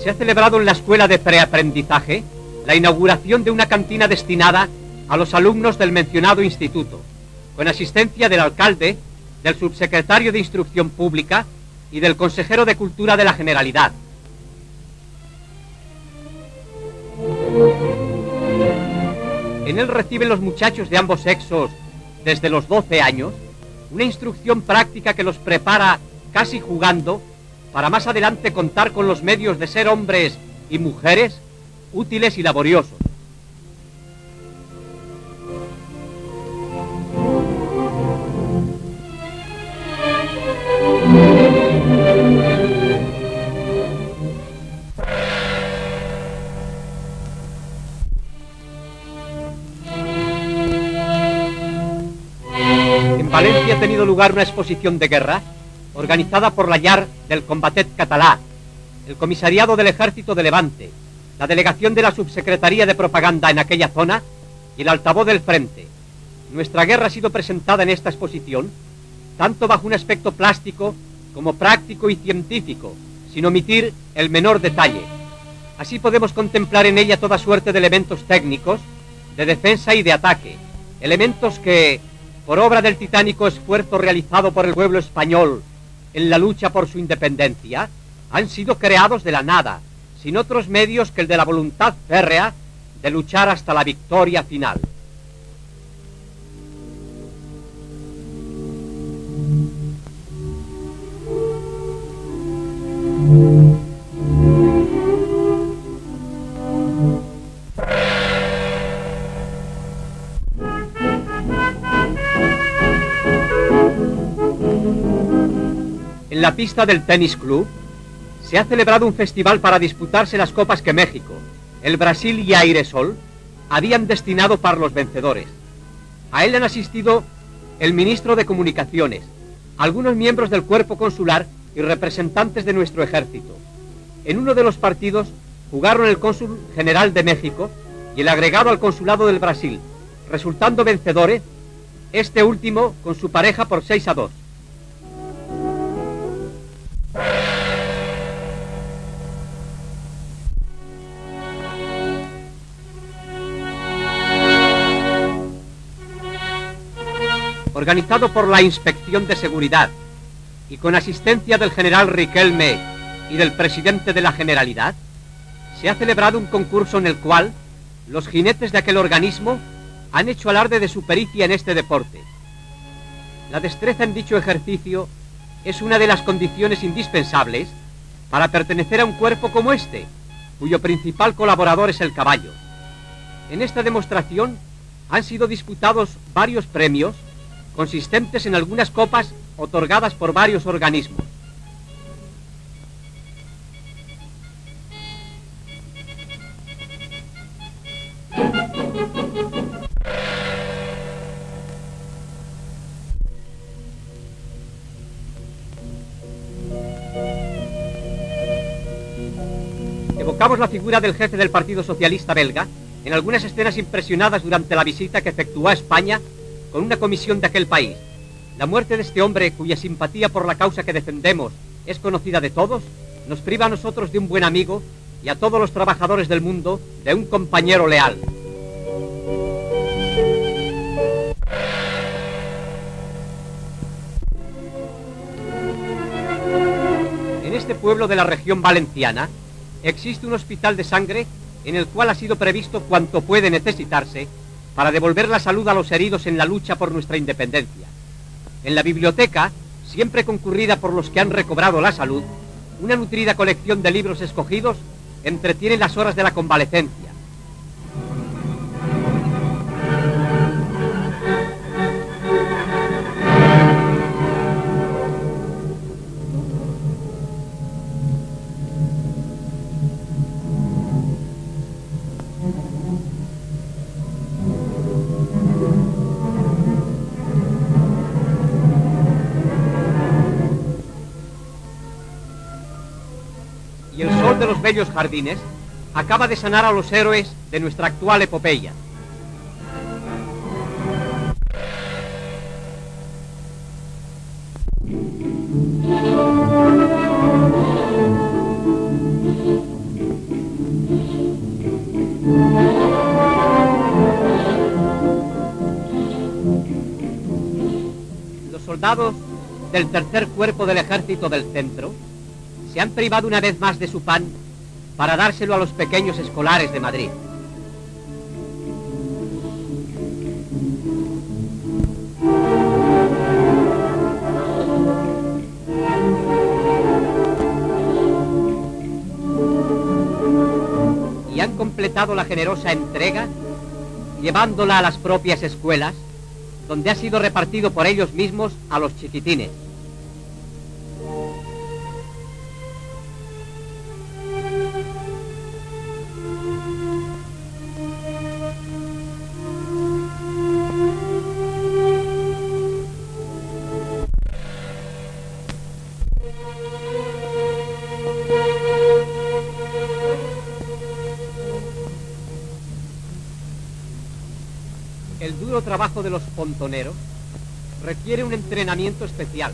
Se ha celebrado en la Escuela de Preaprendizaje la inauguración de una cantina destinada a los alumnos del mencionado instituto, con asistencia del alcalde, del subsecretario de Instrucción Pública y del consejero de Cultura de la Generalidad. En él reciben los muchachos de ambos sexos, desde los 12 años, una instrucción práctica que los prepara, casi jugando, para más adelante contar con los medios de ser hombres y mujeres útiles y laboriosos. En Valencia ha tenido lugar una exposición de guerra organizada por la Llar del Combatet Català, el Comisariado del Ejército de Levante, la delegación de la Subsecretaría de Propaganda en aquella zona y el altavoz del Frente. Nuestra guerra ha sido presentada en esta exposición tanto bajo un aspecto plástico como práctico y científico, sin omitir el menor detalle. Así podemos contemplar en ella toda suerte de elementos técnicos, de defensa y de ataque, elementos que, por obra del titánico esfuerzo realizado por el pueblo español en la lucha por su independencia, han sido creados de la nada, sin otros medios que el de la voluntad férrea de luchar hasta la victoria final. En la pista del Tenis Club se ha celebrado un festival para disputarse las copas que México, el Brasil y Airesol habían destinado para los vencedores. A él han asistido el ministro de Comunicaciones, algunos miembros del cuerpo consular y representantes de nuestro ejército. En uno de los partidos jugaron el cónsul general de México y el agregado al consulado del Brasil, resultando vencedores este último con su pareja por 6-2. Organizado por la Inspección de Seguridad y con asistencia del general Riquelme y del presidente de la Generalidad, se ha celebrado un concurso en el cual los jinetes de aquel organismo han hecho alarde de su pericia en este deporte. La destreza en dicho ejercicio es una de las condiciones indispensables para pertenecer a un cuerpo como este, cuyo principal colaborador es el caballo. En esta demostración han sido disputados varios premios consistentes en algunas copas otorgadas por varios organismos. Evocamos la figura del jefe del Partido Socialista belga en algunas escenas impresionadas durante la visita que efectuó a España con una comisión de aquel país. La muerte de este hombre, cuya simpatía por la causa que defendemos es conocida de todos, nos priva a nosotros de un buen amigo y a todos los trabajadores del mundo de un compañero leal. En este pueblo de la región valenciana existe un hospital de sangre en el cual ha sido previsto cuanto puede necesitarse para devolver la salud a los heridos en la lucha por nuestra independencia. En la biblioteca, siempre concurrida por los que han recobrado la salud, una nutrida colección de libros escogidos entretiene las horas de la convalecencia. Y el sol de los bellos jardines acaba de sanar a los héroes de nuestra actual epopeya. soldados del tercer cuerpo del ejército del centro se han privado una vez más de su pan para dárselo a los pequeños escolares de Madrid. Y han completado la generosa entrega llevándola a las propias escuelas, donde ha sido repartido por ellos mismos a los chiquitines. El duro trabajo de los pontoneros requiere un entrenamiento especial.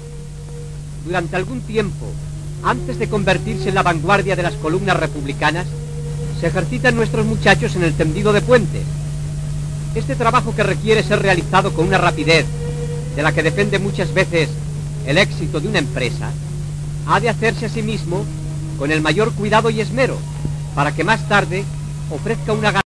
Durante algún tiempo, antes de convertirse en la vanguardia de las columnas republicanas, se ejercitan nuestros muchachos en el tendido de puentes. Este trabajo, que requiere ser realizado con una rapidez de la que depende muchas veces el éxito de una empresa, ha de hacerse a sí mismo con el mayor cuidado y esmero, para que más tarde ofrezca una